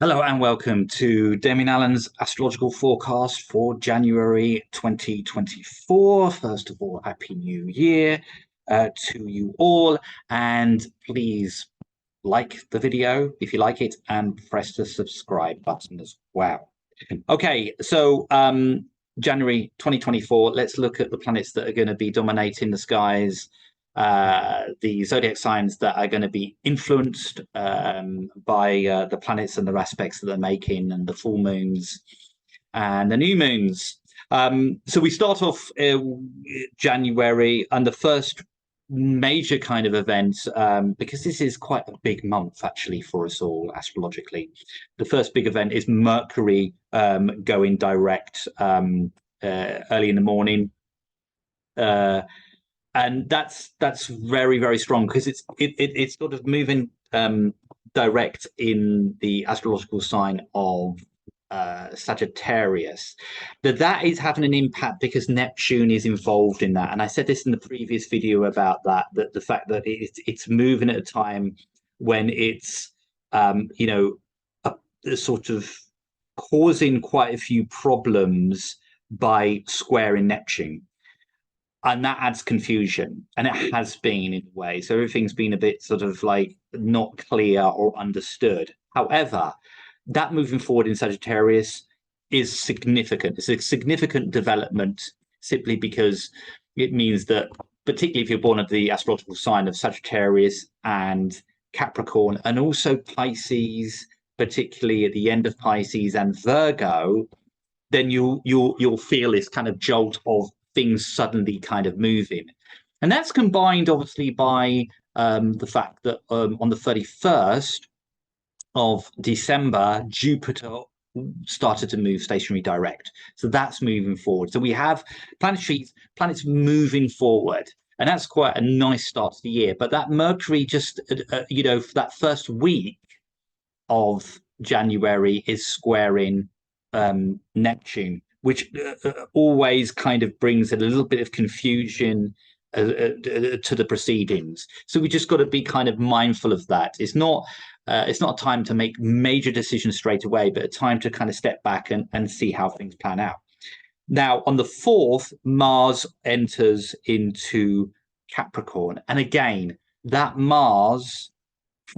Hello and welcome to Damian Allen's astrological forecast for January 2024. First of all, Happy New Year to you all. And please like the video if you like it and press the subscribe button as well. Okay, so January 2024, let's look at the planets that are going to be dominating the skies, the zodiac signs that are going to be influenced by the planets and their aspects that they're making, and the full moons and the new moons. So we start off January, and the first major kind of event, because this is quite a big month actually for us all astrologically. The first big event is Mercury going direct early in the morning. And that's very strong because it's sort of moving direct in the astrological sign of Sagittarius. That is having an impact because Neptune is involved in that. And I said this in the previous video about that the fact that it's moving at a time when it's a sort of causing quite a few problems by squaring Neptune. And that adds confusion, and it has been in a way. So everything's been a bit sort of like not clear or understood. However, that moving forward in Sagittarius is significant. It's a significant development simply because it means that, particularly if you're born of the astrological sign of Sagittarius and Capricorn, and also Pisces, particularly at the end of Pisces and Virgo, then you'll feel this kind of jolt of things suddenly kind of moving. And that's combined obviously by the fact that on the 31st of December, Jupiter started to move stationary direct. So that's moving forward. So we have planets moving forward. And that's quite a nice start to the year. But that Mercury just, for that first week of January is squaring Neptune, which always kind of brings a little bit of confusion to the proceedings. So we just got to be kind of mindful of that. It's not a time to make major decisions straight away, but a time to kind of step back and see how things plan out. Now, on the 4th, Mars enters into Capricorn. And again, that Mars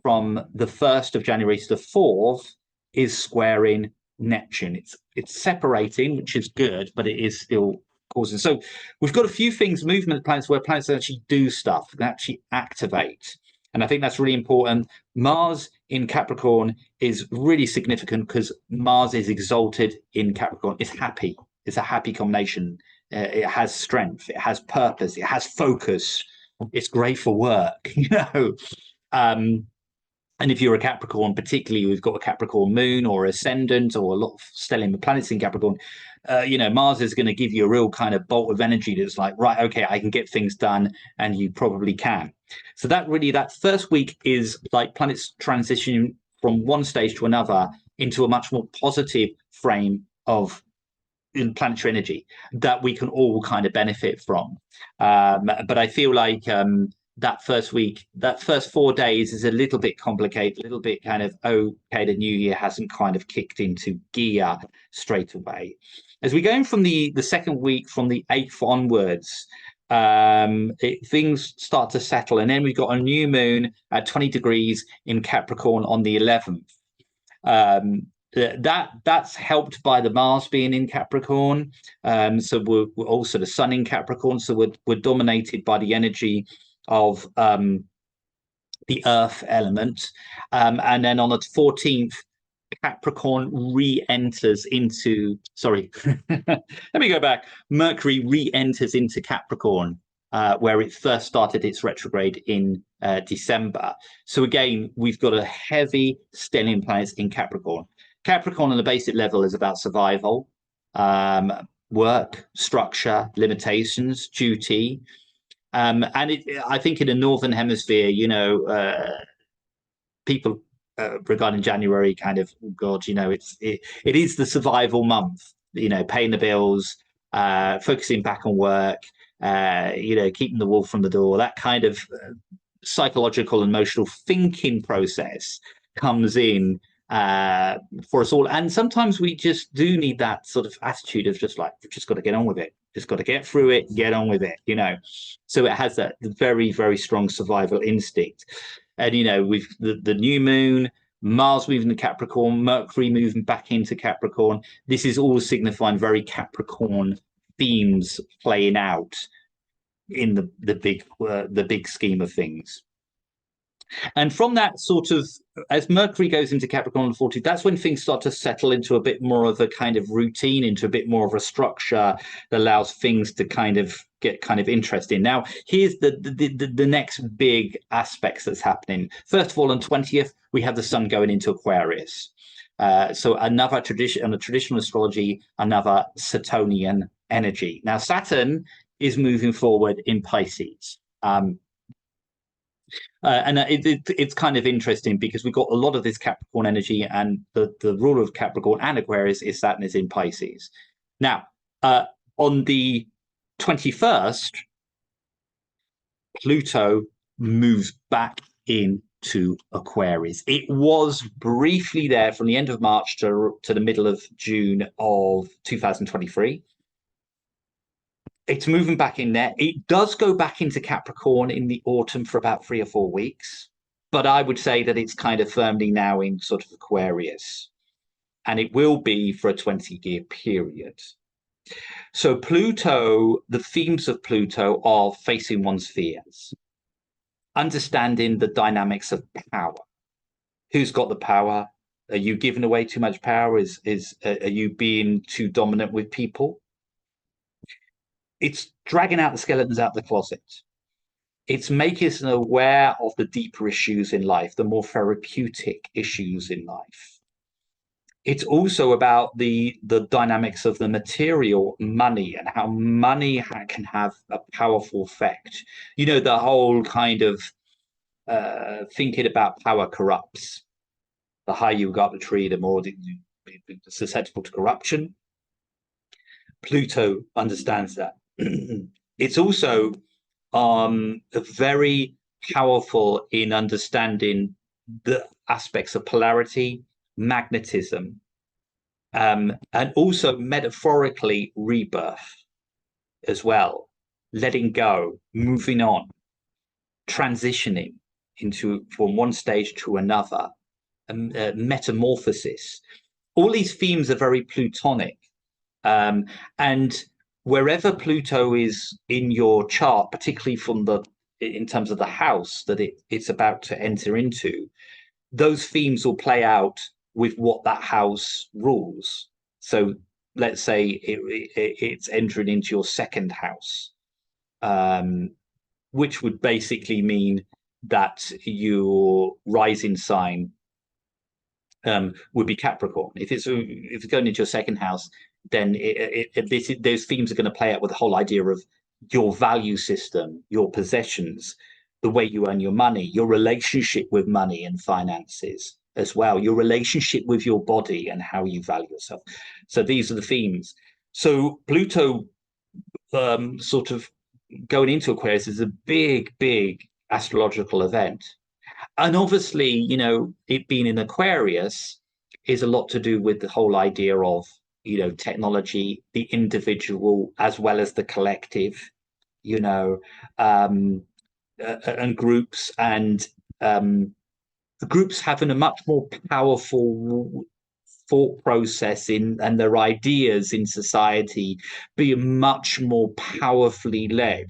from the 1st of January to the 4th is squaring Neptune. It's separating, which is good, but it is still causing. So we've got a few things, movement planets, where planets actually do stuff, they actually activate. And I think that's really important. Mars in Capricorn is really significant because Mars is exalted in Capricorn. It's happy. It's a happy combination. It has strength. It has purpose. It has focus. It's great for work, and if you're a Capricorn, particularly we've got a Capricorn moon or ascendant or a lot of stellar planets in Capricorn, Mars is going to give you a real kind of bolt of energy that's like, right, okay, I can get things done, and you probably can. So that first week is like planets transitioning from one stage to another into a much more positive frame of planetary energy that we can all kind of benefit from. But I feel like that first week, that first 4 days is a little bit complicated, a little bit kind of, okay, the new year hasn't kind of kicked into gear straight away. As we go in from the second week, from the 8th onwards, things start to settle. And then we've got a new moon at 20 degrees in Capricorn on the 11th. That's helped by the Mars being in Capricorn. So we're also the Sun in Capricorn. So we're dominated by the energy of the earth element, and then on the 14th, Capricorn re-enters into let me go back. Mercury re-enters into Capricorn, where it first started its retrograde in December. So again, we've got a heavy stellium planets in Capricorn. Capricorn on the basic level is about survival, work, structure, limitations, duty. And I think in the Northern Hemisphere, people regarding January kind of, oh God, it is the survival month, paying the bills, focusing back on work, keeping the wolf from the door, that kind of psychological and emotional thinking process comes in for us all. And sometimes we just do need that sort of attitude of just like, we've just got to get on with it. Just got to get through it, get on with it, you know. So it has that very, very strong survival instinct. And, you know, with the new moon, Mars moving to Capricorn, Mercury moving back into Capricorn, this is all signifying very Capricorn themes playing out in the big scheme of things. And from that sort of, as Mercury goes into Capricorn on the 14th, that's when things start to settle into a bit more of a kind of routine, into a bit more of a structure that allows things to kind of get kind of interesting. Now, here's the next big aspects that's happening. First of all, on 20th, we have the sun going into Aquarius. So another tradition, on a traditional astrology, another Saturnian energy. Now, Saturn is moving forward in Pisces. It's kind of interesting because we've got a lot of this Capricorn energy, and the ruler of Capricorn and Aquarius is Saturn, is in Pisces. Now, on the 21st, Pluto moves back into Aquarius. It was briefly there from the end of March to the middle of June of 2023. It's moving back in there. It does go back into Capricorn in the autumn for about 3 or 4 weeks, but I would say that it's kind of firmly now in sort of Aquarius, and it will be for a 20-year period. So Pluto, the themes of Pluto are facing one's fears, understanding the dynamics of power. Who's got the power? Are you giving away too much power? Are you being too dominant with people? It's dragging out the skeletons out of the closet. It's making us aware of the deeper issues in life, the more therapeutic issues in life. It's also about the dynamics of the material money and how money can have a powerful effect. You know, the whole kind of thinking about power corrupts. The higher you go up the tree, the more it's susceptible to corruption. Pluto understands that. It's also very powerful in understanding the aspects of polarity, magnetism, and also metaphorically rebirth as well, letting go, moving on, transitioning from one stage to another, metamorphosis. All these themes are very Plutonic, and wherever Pluto is in your chart, particularly in terms of the house that it's about to enter into, those themes will play out with what that house rules. So let's say it's entering into your second house, which would basically mean that your rising sign would be Capricorn. If it's going into your second house, then those themes are going to play out with the whole idea of your value system, your possessions, the way you earn your money, your relationship with money and finances as well, your relationship with your body and how you value yourself. So these are the themes. So Pluto sort of going into Aquarius is a big, big astrological event. And obviously, you know, it being in Aquarius is a lot to do with the whole idea of, you know, technology, the individual as well as the collective, you know, and groups, and groups having a much more powerful thought process and their ideas in society being much more powerfully led.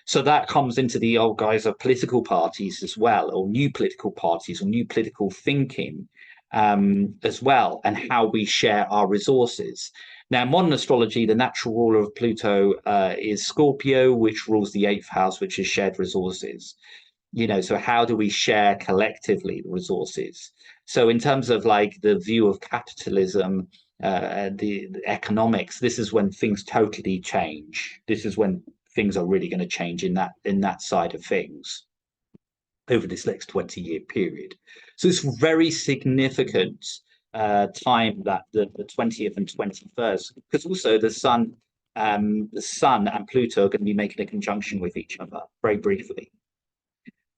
So that comes into the old guise of political parties as well, or new political parties, or new political thinking as well, and how we share our resources. Now, in modern astrology, the natural ruler of Pluto is Scorpio, which rules the 8th house, which is shared resources. You know, so how do we share collectively the resources? So in terms of like the view of capitalism, the economics, this is when things totally change. This is when things are really going to change in that side of things over this next 20-year period. So it's very significant time, that the 20th and 21st, because also the sun and Pluto are going to be making a conjunction with each other very briefly.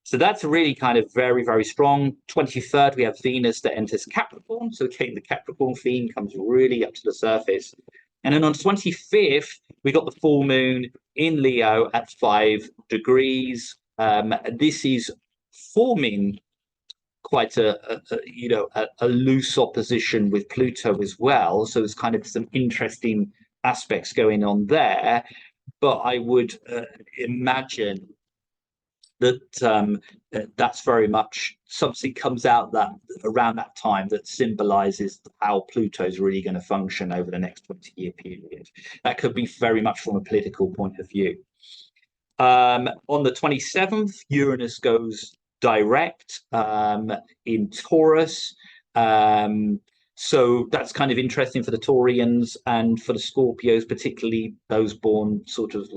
So that's really kind of very, very strong. 23rd, we have Venus that enters Capricorn. So again, the Capricorn theme comes really up to the surface. And then on 25th, we got the full moon in Leo at 5 degrees. This is forming quite a loose opposition with Pluto as well. So there's kind of some interesting aspects going on there. But I would imagine that that's very much something comes out that around that time that symbolizes how Pluto is really going to function over the next 20-year period. That could be very much from a political point of view. On the 27th, Uranus goes direct in Taurus. So that's kind of interesting for the Taurians and for the Scorpios, particularly those born sort of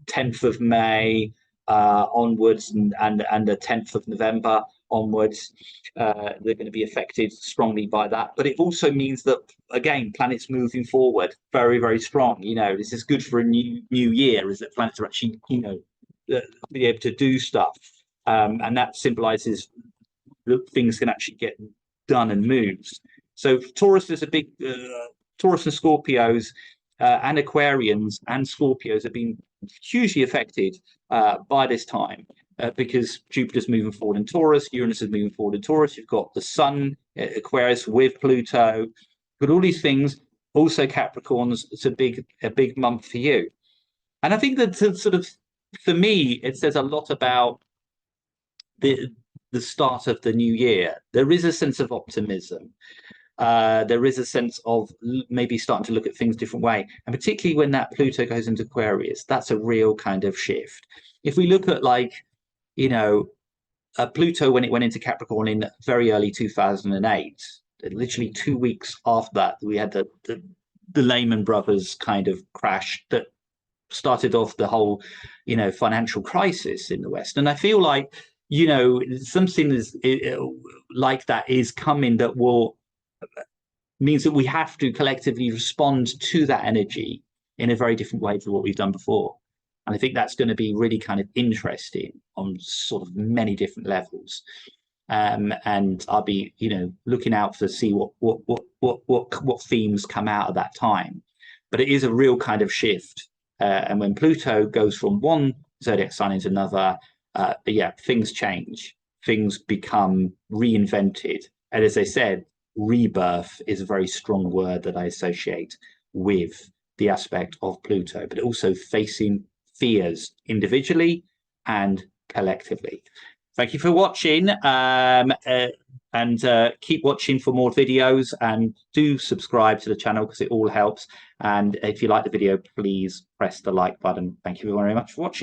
10th of May onwards and the 10th of November onwards. They're going to be affected strongly by that. But it also means that, again, planets moving forward very, very strong. This is good for a new year, is that planets are actually, be able to do stuff. And that symbolizes that things can actually get done and moved. So Taurus is a big, Taurus and Scorpios and Aquarians and Scorpios have been hugely affected by this time because Jupiter's moving forward in Taurus, Uranus is moving forward in Taurus. You've got the Sun, Aquarius with Pluto, but all these things. Also, Capricorns. It's a big month for you, and I think that sort of, for me, it says a lot about the start of the new year. There is a sense of optimism. There is a sense of maybe starting to look at things a different way. And particularly when that Pluto goes into Aquarius, that's a real kind of shift. If we look at Pluto when it went into Capricorn in very early 2008, literally 2 weeks after that, we had the Lehman Brothers kind of crash that started off the whole, financial crisis in the West. And I feel like, something like that is coming that means that we have to collectively respond to that energy in a very different way to what we've done before. And I think that's going to be really kind of interesting on sort of many different levels. And I'll be, looking out to see what themes come out of that time. But it is a real kind of shift. And when Pluto goes from one zodiac sign into another, things change, things become reinvented. And as I said, rebirth is a very strong word that I associate with the aspect of Pluto, but also facing fears individually and collectively. Thank you for watching, and keep watching for more videos, and do subscribe to the channel because it all helps. And if you like the video, please press the like button. Thank you very much for watching.